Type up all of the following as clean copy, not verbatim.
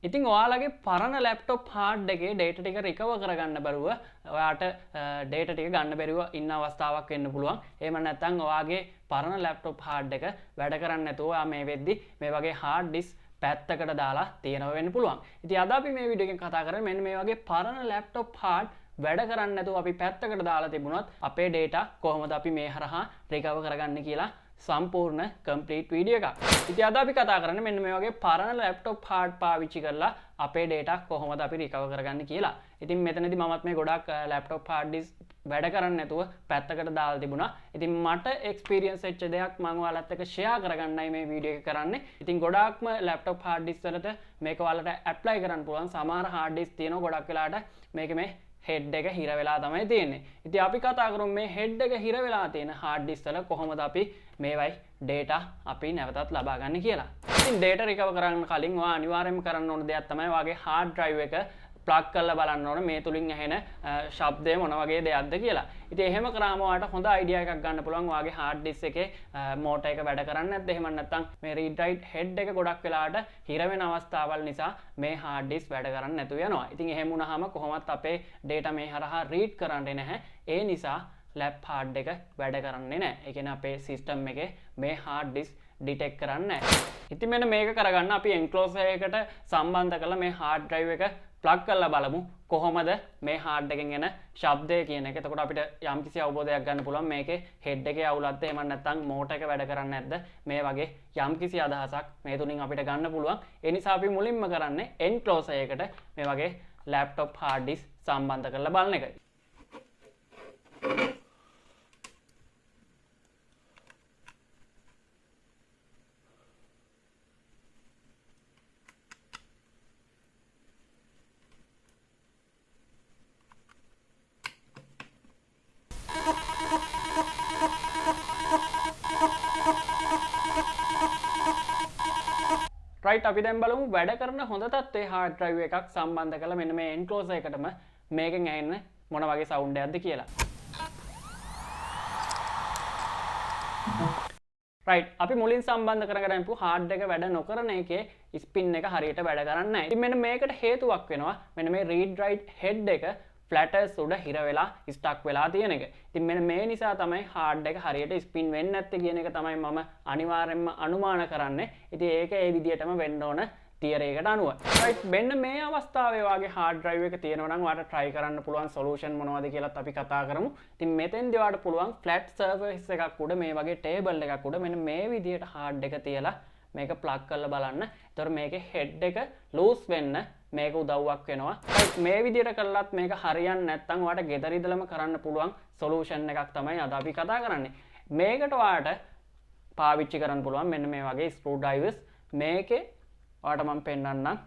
ඉතින් ඔයාලගේ පරණ ලැප්ටොප් හාඩ් එකේ ඩේටා ටික රිකවර් කරගන්න බැරුව ඔයාට ඩේටා ටික ගන්න බැරුව ඉන්න අවස්ථාවක් වෙන්න පුළුවන්. එහෙම නැත්නම් ඔයාගේ පරණ ලැප්ටොප් හාඩ් එක වැඩ කරන්නේ නැතුව ඔයා මේ වෙද්දි මේ වගේ හාඩ් ඩිස්ක් පැත්තකට දාලා තියෙනවා වෙන්න පුළුවන්. ඉතින් අද අපි මේ වීඩියෝ එකෙන් කතා කරන්නේ මෙන්න මේ වගේ පරණ ලැප්ටොප් හාඩ් වැඩ කරන්නේ නැතුව අපි පැත්තකට දාලා තිබුණොත් අපේ ඩේටා කොහොමද අපි මේ හරහා රිකවර් කරගන්නේ කියලා සම්පූර්ණ කම්ප්ලීට් වීඩියෝ එකක්. ඉතින් අද අපි කතා කරන්නේ මෙන්න මේ වගේ පරණ ලැප්ටොප් හාඩ් පාවිච්චි කරලා අපේ ඩේටා කොහොමද අපි රිකවර් කරගන්නේ කියලා. ඉතින් මෙතනදී මමත් මේ ගොඩක් ලැප්ටොප් හාඩ් ඩිස්ක් වැඩ කරන්නේ නැතුව පැත්තකට දාලා තිබුණා. ඉතින් මට එක්ස්පීරියන්ස් වෙච්ච දෙයක් මම ඔයාලත් එක්ක ෂෙයා කරගන්නයි මේ වීඩියෝ එක කරන්නේ. ඉතින් ගොඩාක්ම ලැප්ටොප් හාඩ් ඩිස්ක් වලට මේක ඔයාලට ඇප්ලයි කරන්න පුළුවන්. සමහර හාඩ් ඩිස්ක් තියෙනවා ගොඩක් වෙලාට මේක මේ හෙඩ් එක හිර වෙලා තමයි තියෙන්නේ. ඉතින් අපි කතා කරමු මේ හෙඩ් එක හිර වෙලා තියෙන හાર્ඩ් ඩිස්ක් වල කොහොමද අපි මේවයි data අපි නැවතත් ලබා ගන්න කියලා. ඉතින් data recover කරන්න කලින් ඔයා අනිවාර්යයෙන්ම කරන්න ඕන දෙයක් තමයි ඔයාගේ hard drive එක plug කරලා බලන්න ඕන මේ තුලින් ඇහෙන ශබ්දය මොන වගේ දෙයක්ද කියලා. ඉතින් එහෙම කරාම ඔයාලට හොඳ idea එකක් ගන්න පුළුවන් ඔයාගේ hard disk එකේ motor එක වැඩ කරන්නේ නැද්ද? එහෙම නැත්නම් මේ read write head එක ගොඩක් වෙලාවට හිර වෙන අවස්ථාවල් නිසා මේ hard disk වැඩ කරන්නේ නැතුව යනවා. ඉතින් එහෙම වුණාම කොහොමත් අපේ data මේ හරහා read කරන්නේ නැහැ. ඒ නිසා lap hard එක වැඩ කරන්නේ නැහැ. ඒ කියන්නේ අපේ system එකේ මේ hard disk detect කරන්නේ නැහැ. ඉතින් මෙන්න මේක කරගන්න අපි enclosure එකට සම්බන්ධ කරලා මේ hard drive එක plug කරලා බලමු කොහොමද මේ hard එකෙන් එන ශබ්දය කියන එක. එතකොට අපිට යම්කිසි අවබෝධයක් ගන්න පුළුවන් මේකේ head එකේ අවුලක්ද එහෙම නැත්නම් motor එක වැඩ කරන්නේ නැද්ද මේ වගේ යම්කිසි අදහසක් මේ තුنين අපිට ගන්න පුළුවන්. ඒ නිසා අපි මුලින්ම කරන්නේ enclosure එකට මේ වගේ laptop hard disk සම්බන්ධ කරලා බලන එකයි. right අපි දැන් බලමු වැඩ කරන හොඳ තත්ත්වයේ hard drive එකක් සම්බන්ධ කරලා මෙන්න මේ enclosure එකටම මේකෙන් ඇහෙන මොන වගේ sound එකක්ද කියලා. right අපි මුලින් සම්බන්ධ කරගන්න hard එක වැඩ නොකරන එකේ spin එක හරියට වැඩ කරන්නේ නැහැ. ඉතින් මෙන්න මේකට හේතුවක් වෙනවා මෙන්න මේ read write head එක flatters උඩ හිර වෙලා ස්ටක් වෙලා තියෙන එක. ඉතින් මෙන්න මේ නිසා තමයි hard එක හරියට ස්පින් වෙන්නේ නැත්තේ කියන එක තමයි මම අනිවාර්යයෙන්ම අනුමාන කරන්නේ. ඉතින් ඒක ඒ විදිහටම වෙන්න ඕන තියරි එකට අනුව. right මෙන්න මේ අවස්ථාවේ වාගේ hard drive එක තියෙනවා නම් ඔයාලට try කරන්න පුළුවන් solution මොනවද කියලාත් අපි කතා කරමු. ඉතින් මෙතෙන්දී ඔයාලට පුළුවන් flat surface එකක් උඩ මේ වගේ table එකක් උඩ මෙන්න මේ විදිහට hard එක තියලා මේක plug කරලා බලන්න. ඒතකොට මේකේ head එක loose වෙන්න මේක උදව්වක් වෙනවා. මේ විදිහට කළාත් මේක හරියන්නේ නැත්නම් ඔයාලට ගෙදර ඉඳලම කරන්න පුළුවන් solution එකක් තමයි අද අපි කතා කරන්නේ. මේකට ඔයාලට පාවිච්චි කරන්න පුළුවන් මෙන්න මේ වගේ screw drivers. මේකේ ඔයාලට මම පෙන්නන්නම්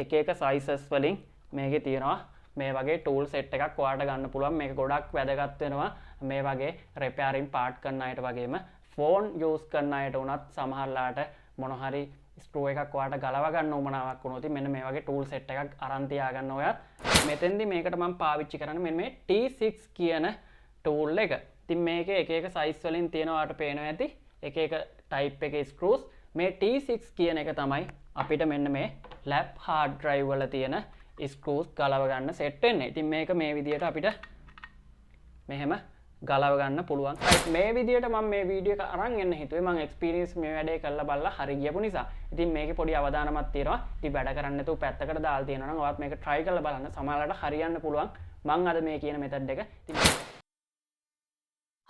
එක එක sizes වලින් මේකේ තියෙනවා මේ වගේ tool set එකක් ඔයාලට ගන්න පුළුවන්. මේක ගොඩක් වැදගත් වෙනවා මේ වගේ repairing part කරන අයට වගේම phone use කරන අයට උනත් සමහරලාට මොන හරි ස්ක්‍රූ එකක් ඔයාලට ගලව ගන්න උවමනාවක් වුණොත් මෙන්න මේ වගේ tool set එකක් අරන් තියාගන්න ඔයත්. මෙතෙන්දි මේකට මම පාවිච්චි කරන්නේ මෙන්න මේ T6 කියන tool එක. ඉතින් මේකේ එක එක size වලින් තියෙනවා ඔයාලට පේනවා ඇති. එක එක type එකේ screws. මේ T6 කියන එක තමයි අපිට මෙන්න මේ lap hard drive වල තියෙන screws ගලව ගන්න set වෙන්නේ. ඉතින් මේක මේ විදිහට අපිට මෙහෙම ගලව ගන්න පුළුවන්. මේ විදිහට මම මේ වීඩියෝ එක අරන් එන්න හිතුවේ මම එක්ස්පීරියන්ස් මේ වැඩේ කරලා බලලා හරි ගියපු නිසා. ඉතින් මේකේ පොඩි අවදානමක් තියෙනවා. ඉතින් වැඩ කරන්න නැතුව පැත්තකට දාලා තියෙනවා නම් ඔයත් මේක try කරලා බලන්න. සමහරවිට හරියන්න පුළුවන්. මම අද මේ කියන method එක.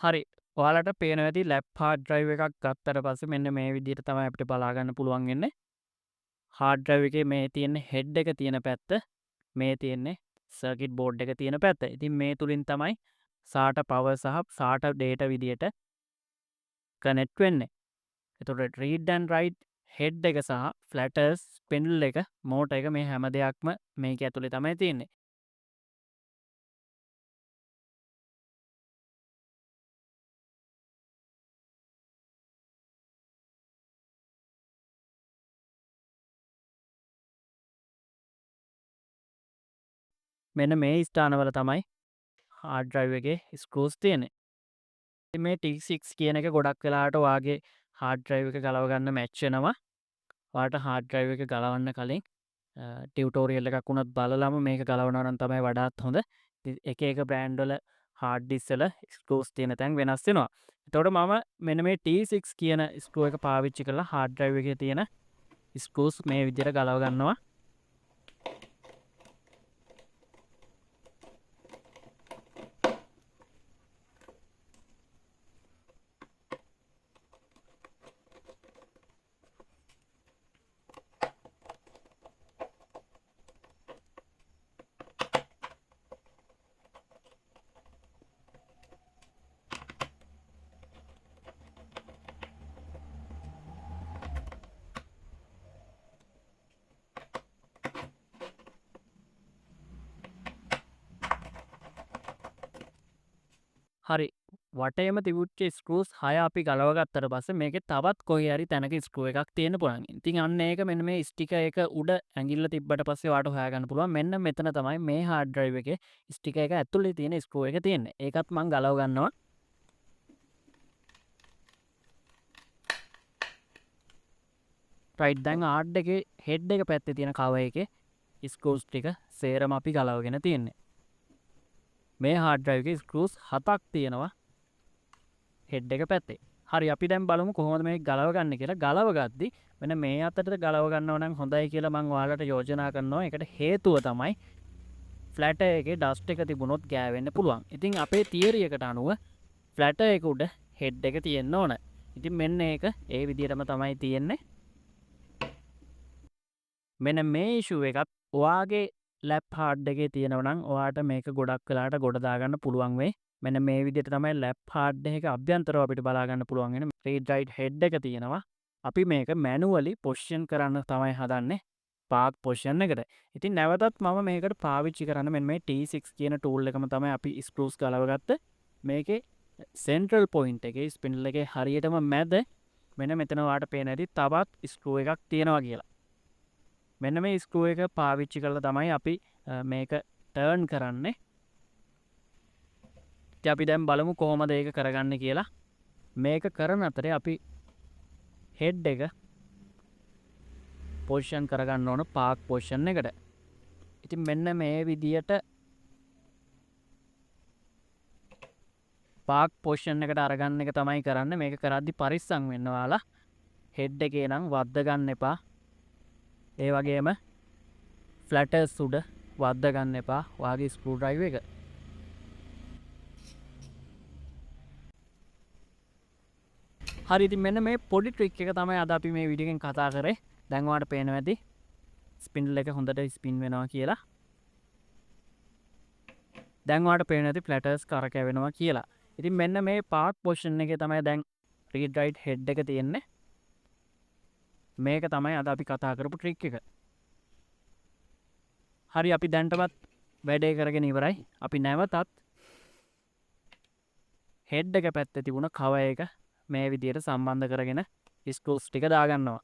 හරි. ඔයාලට පේනවා ඇති lap hard drive එකක් ගත්තට පස්සේ මෙන්න මේ විදිහට තමයි අපිට බලා ගන්න පුළුවන් වෙන්නේ. hard drive එකේ මේ තියෙන head එක තියෙන පැත්ත, මේ තියෙන්නේ circuit board එක තියෙන පැත්ත. ඉතින් මේ තුලින් තමයි SATA power සහ SATA data විදියට connect වෙන්නේ. එතකොට read and write head එක සහ flatters spindle එක motor එක මේ හැම දෙයක්ම මේක ඇතුලේ තමයි තියෙන්නේ. මෙන්න මේ ස්ථානවල තමයි hard drive එකේ screws තියෙන්නේ. මේ T6 කියන එක ගොඩක් වෙලාවට ඔයාගේ hard drive එක ගලව ගන්න match වෙනවා. ඔයාලට hard drive එක ගලවන්න කලින් ටියුටෝරියල් එකක් වුණත් බලලම මේක ගලවනවා නම් තමයි වඩාත් හොඳ. එක එක බ්‍රෑන්ඩ් වල හાર્ඩ් ඩිස්ක් වල ස්ක්‍රූස් තියෙන තැන් වෙනස් වෙනවා. එතකොට මම මෙන්න මේ T6 කියන ස්ක්‍රූ එක පාවිච්චි කරලා හાર્ඩ් ඩ්‍රයිව් එකේ තියෙන ස්ක්‍රූස් මේ විදිහට ගලව ගන්නවා. හරි වටේම තිබුච්ච ස්ක්‍රූස් 6 අපි ගලවගත්තට පස්සේ මේකේ තවත් කොහේ හරි තැනක ස්ක්‍රූ එකක් තියෙන්න පුළුවන්. ඉතින් අන්න ඒක මෙන්න මේ ස්ටිකර් එක උඩ ඇඟිල්ල තිබ්බට පස්සේ ඔයාලට හොයාගන්න පුළුවන්. මෙන්න මෙතන තමයි මේ hard drive එකේ ස්ටිකර් එක ඇතුලේ තියෙන ස්ක්‍රූ එක තියෙන්නේ. ඒකත් මම ගලව ගන්නවා. රයිට් දැන් hard එකේ head එක පැත්තේ තියෙන cover එකේ ස්ක්‍රූස් ටික සේරම අපි ගලවගෙන තියෙන්නේ. මේ hard drive එකේ ස්ක්‍රූස් 7ක් තියෙනවා හෙඩ් එක පැත්තේ. හරි අපි දැන් බලමු කොහොමද මේක ගලව ගන්න කියලා. ගලව ගද්දි මෙන්න මේ අතට ගලව ගන්නව නම් හොඳයි කියලා මම ඔයාලට යෝජනා කරනවා. ඒකට හේතුව තමයි ෆ්ලැටර් එකේ ඩස්ට් එක තිබුණොත් ගෑවෙන්න පුළුවන්. ඉතින් අපේ තියරි එකට අනුව ෆ්ලැටර් එක උඩ හෙඩ් එක තියෙන්න ඕන. ඉතින් මෙන්න ඒක ඒ විදිහටම තමයි තියෙන්නේ. මෙන්න මේ ඉෂුව එකත් ඔයාගේ ලැප් හાર્ඩ් එකේ තියෙනවා නම් ඔයාට මේක ගොඩක් වෙලාට ගොඩ දාගන්න පුළුවන් වෙයි. මෙන්න මේ විදිහට තමයි ලැප් හાર્ඩ් එක අභ්‍යන්තරව අපිට බලා ගන්න පුළුවන් වෙන රීඩ් රයිට් හෙඩ් එක තියෙනවා. අපි මේක මැනුවලි පොසිෂන් කරන්න තමයි හදන්නේ පාක් පොසිෂන් එකට. ඉතින් නැවතත් මම මේකට පාවිච්චි කරන්න මෙන්න මේ T6 කියන ටූල් එකම තමයි අපි ස්ක්‍රූස් ගලවගත්ත. මේකේ සෙන්ට්‍රල් පොයින්ට් එකේ ස්පින්ඩල් එකේ හරියටම මැද මෙන්න මෙතන ඔයාලට පේන ඇති තවත් ස්ක්‍රූ එකක් තියෙනවා කියලා. මෙන්න මේ ස්ක්‍රූ එක පාවිච්චි කරලා තමයි අපි මේක ටර්න් කරන්නේ. ඉතින් අපි දැන් බලමු කොහොමද ඒක කරගන්නේ කියලා. මේක කරන අතරේ අපි හෙඩ් එක පොසිෂන් කරගන්න ඕන පාක් පොසිෂන් එකට. ඉතින් මෙන්න මේ විදියට පාක් පොසිෂන් එකට අරගන්න එක තමයි කරන්නේ. මේක කරද්දි පරිස්සම් වෙන්න ඔයාලා. හෙඩ් එකේ නම් වද්ද ගන්න එපා. ඒ වගේම ෆ්ලැටර්ස් උඩ වද්ද ගන්න එපා ඔයාගේ ස්ක්‍රූ ඩ්‍රයිවර් එක. හරි ඉතින් මෙන්න මේ පොඩි ට්‍රික් එක තමයි අද අපි මේ වීඩියෝ එකෙන් කතා කරේ. දැන් ඔයාලට පේනවා ඇති ස්පින්ඩල් එක හොඳට ස්පින් වෙනවා කියලා. දැන් ඔයාලට පේනවා ඇති ෆ්ලැටර්ස් කරකැවෙනවා කියලා. ඉතින් මෙන්න මේ පාක් පොසිෂන් එකේ තමයි දැන් රීඩ් රයිට් හෙඩ් එක තියෙන්නේ. මේක තමයි අද අපි කතා කරපු ට්‍රික් එක. හරි අපි දැන්ටමත් වැඩේ කරගෙන ඉවරයි. අපි නැවතත් හෙඩ් එක පැත්තේ තිබුණ කවර් එක මේ විදියට සම්බන්ධ කරගෙන ස්ක්‍රූස් ටික දාගන්නවා.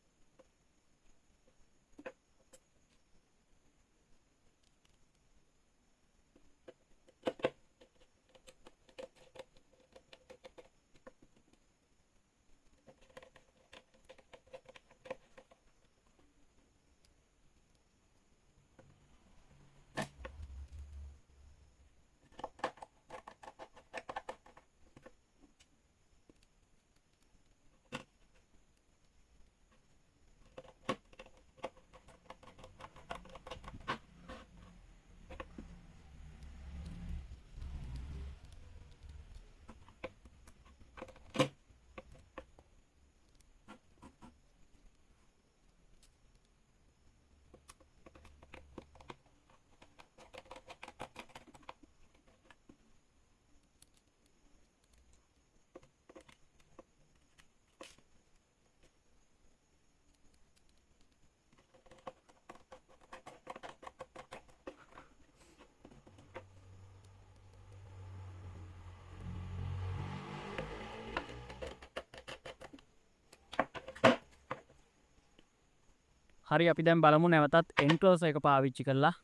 හරි අපි දැන් බලමු නැවතත් එන්ක්ලෝසර් එක පාවිච්චි කරලා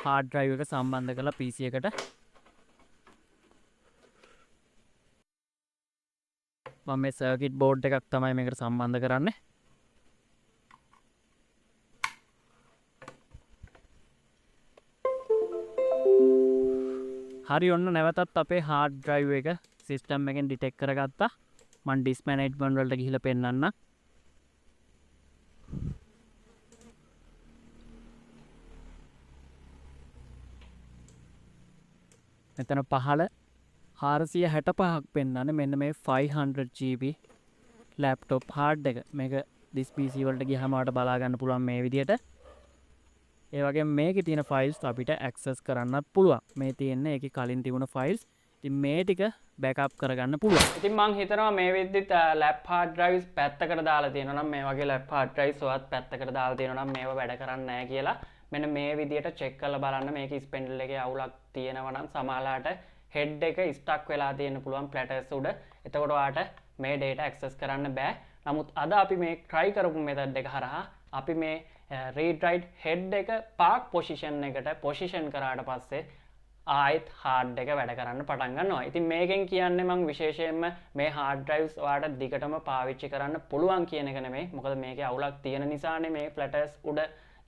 hard drive එක සම්බන්ධ කරලා PC එකට. මම මේ සර්කිට් බෝඩ් එකක් තමයි මේකට සම්බන්ධ කරන්නේ. හරි ඔන්න නැවතත් අපේ hard drive එක system එකෙන් detect කරගත්තා. මම disk management වලට ගිහිල්ලා පෙන්නන්න. මෙතන පහළ 465ක් පෙන්වන්නේ මෙන්න මේ 500 GB laptop hard එක. මේක this PC වලට ගියාම ඔයාලට බලා ගන්න පුළුවන් මේ විදිහට. ඒ වගේම මේකේ තියෙන files අපිට access කරන්නත් පුළුවන්. මේ තියෙන්නේ ඒකේ කලින් තිබුණ files. ඉතින් මේ ටික backup කරගන්න පුළුවන්. ඉතින් මම හිතනවා මේ විදිහට lap hard drives පැත්තකට දාලා තියෙනවා නම් මේ වගේ lap hard drives ඔයත් පැත්තකට දාලා තියෙනවා නම් මේව වැඩ කරන්නේ නැහැ කියලා මෙන්න මේ විදිහට check කරලා බලන්න මේකේ spindle එකේ අවුලක් තියෙනවා නම් සමහරලාට head එක stuck වෙලා තියෙන්න පුළුවන් platters උඩ. එතකොට ඔයාලට මේ data access කරන්න බෑ. නමුත් අද අපි මේ try කරපු method එක හරහා අපි මේ read write head එක park position එකට position කරාට පස්සේ ආයෙත් hard එක වැඩ කරන්න පටන් ගන්නවා. ඉතින් මේකෙන් කියන්නේ මම විශේෂයෙන්ම මේ hard drives ඔයාලට දිගටම පාවිච්චි කරන්න පුළුවන් කියන එක නෙමෙයි. මොකද මේකේ අවුලක් තියෙන නිසානේ මේ platters උඩ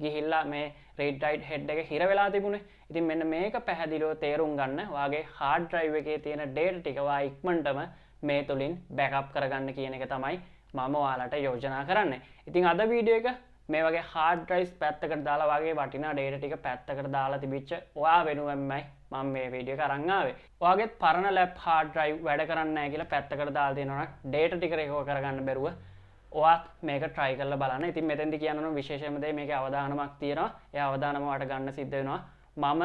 ගිහිල්ලා මේ read write head එක හිර වෙලා තිබුණේ. ඉතින් මෙන්න මේක පැහැදිලිව තේරුම් ගන්න. ඔයාගේ hard drive එකේ තියෙන data ටික ඔයා ඉක්මනටම මේ තුලින් backup කරගන්න කියන එක තමයි මම ඔයාලට යෝජනා කරන්නේ. ඉතින් අද වීඩියෝ එක මේ වගේ hard drives පැත්තකට දාලා වගේ වටිනා data ටික පැත්තකට දාලා තිබිච්ච ඔයා වෙනුවෙන්මයි මම මේ වීඩියෝ එක අරන් ආවේ. ඔයාගේ පරණ lap hard drive වැඩ කරන්නේ නැහැ කියලා පැත්තකට දාලා දෙනවා නම් data ටික recover කරගන්න බැරුව ඔයාත් මේක try කරලා බලන්න. ඉතින් මෙතෙන්දි කියනවා විශේෂයෙන්ම දෙය මේකේ අවදානමක් තියෙනවා. ඒ අවදානම ඔයාලට ගන්න සිද්ධ වෙනවා. මම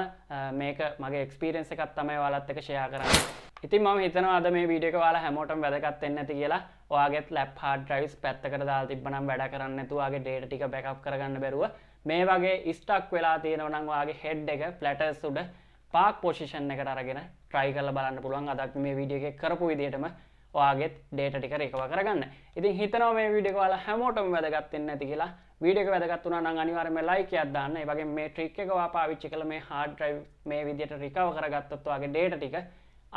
මේක මගේ experience එකක් තමයි ඔයාලත් එක්ක share කරන්නේ. ඉතින් මම හිතනවා අද මේ වීඩියෝ එක ඔයාලා හැමෝටම වැදගත් වෙන්න ඇති කියලා. ඔයාගේත් lap hard drives පැත්තකට දාලා තිබ්බනම් වැඩ කරන්නේ නැතුව ඔයාගේ data ටික backup කරගන්න බැරුව මේ වගේ stuck වෙලා තියෙනවා නම් ඔයාගේ head එක platters උඩ park position එකට අරගෙන try කරලා බලන්න පුළුවන්. අද අපි මේ වීඩියෝ එකේ කරපු විදිහටම ඔයාගේ data ටික recover කරගන්න. ඉතින් හිතනවා මේ වීඩියෝ එක ඔයාලා හැමෝටම වැදගත් වෙන්න ඇති කියලා. වීඩියෝ එක වැදගත් වුණා නම් අනිවාර්යයෙන්ම like එකක් දාන්න. ඒ වගේම මේ trick එක ඔයා පාවිච්චි කළා මේ hard drive මේ විදිහට recover කරගත්තොත් ඔයාගේ data ටික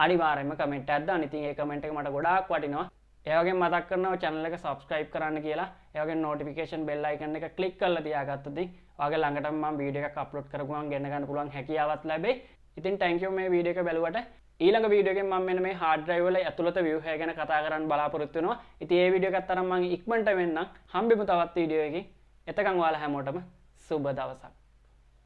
අනිවාර්යයෙන්ම කමෙන්ට් එකක් දාන්න. ඉතින් ඒ කමෙන්ට් එක මට ගොඩාක් වටිනවා. ඒ වගේම මතක් කරනවා channel එක subscribe කරන්න කියලා. ඒ වගේම notification bell icon එක click කරලා තියාගත්තොත් ඔයාගේ ළඟටම මම වීඩියෝ එකක් upload කරපුවම ගෙන්න ගන්න පුළුවන් හැකියාවක් ලැබෙයි. ඉතින් thank you මේ වීඩියෝ එක බැලුවට. ඊළඟ වීඩියෝ එකෙන් මම මෙන්න මේ hard drive වල ඇතුළත view එක ගැන කතා කරන්න බලාපොරොත්තු වෙනවා. ඉතින් මේ වීඩියෝ එකත් තරම් මම ඉක්මනට වෙන්නම්. හම්බෙමු තවත් වීඩියෝ එකකින්. එතකන් ඔයාලා හැමෝටම සුබ දවසක්.